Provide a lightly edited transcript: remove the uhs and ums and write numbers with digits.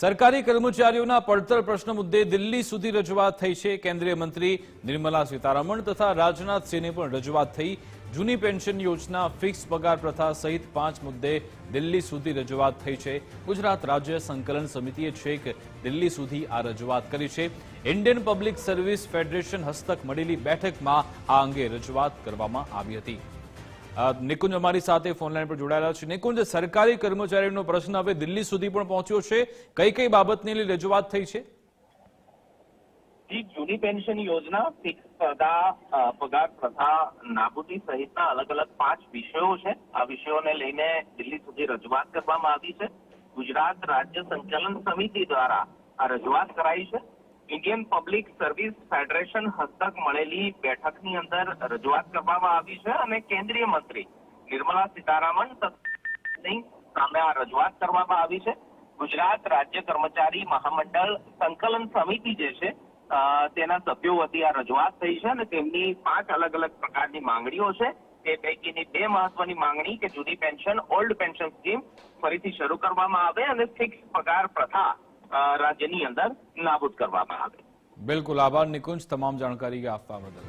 સરકારી કર્મચારીઓના પડતર પ્રશ્ન મુદ્દે દિલ્હી સુધી રજૂઆત થઈ છે। કેન્દ્રીય મંત્રી નિર્મલા સીતારમણ તથા રાજનાથ સિંહને પણ રજૂઆત થઈ। જૂની પેન્શન યોજના, ફિક્સ પગાર પ્રથા સહિત 5 મુદ્દે દિલ્હી સુધી રજૂઆત થઈ છે। ગુજરાત રાજ્ય સંકલન સમિતિએ છેક દિલ્હી સુધી આ રજૂઆત કરી છે। ઇન્ડિયન પબ્લિક સર્વિસ ફેડરેશન હસ્તક મળેલી બેઠકમાં આ અંગે રજૂઆત કરવામાં આવી હતી। નિકુંજ અમારી સાથે ફોનલાઈન પર જોડાયેલા છે। નિકુંજ, સરકારી કર્મચારીઓનો પ્રશ્ન હવે દિલ્હી સુધી પણ પહોંચ્યો છે, કઈ કઈ બાબતની રજૂઆત થઈ છે? જૂની પેન્શન યોજના, ફિક્સ પગાર પ્રથા નાબૂદી સહિતના અલગ અલગ 5 વિષયો છે। આ વિષયોને લઈને દિલ્હી સુધી રજૂઆત કરવામાં આવી છે। ગુજરાત રાજ્ય સંકલન સમિતિ દ્વારા આ રજૂઆત કરાઈ છે। ઇન્ડિયન પબ્લિક સર્વિસ ફેડરેશન હસ્તક મળેલી બેઠકની અંદર રજૂઆત કરવામાં આવી છે અને કેન્દ્રીય મંત્રી નિર્મલા સીતારમણ સામે આ રજૂઆત કરવામાં આવી છે। ગુજરાત રાજ્ય કર્મચારી મહામંડળ સંકલન સમિતિ જે છે તેના સભ્યો વતી આ રજૂઆત થઈ છે અને તેમની 5 અલગ અલગ પ્રકારની માંગણીઓ છે। તે પૈકીની 2 મહત્વની માંગણી કે જૂની પેન્શન, ઓલ્ડ પેન્શન સ્કીમ ફરીથી શરૂ કરવામાં આવે અને ફિક્સ પગાર પ્રથા રાજ્યની અંદર નાબૂદ કરવામાં આવે। બિલકુલ, આભાર નિકુંજ તમામ જાણકારી આપવા બદલ।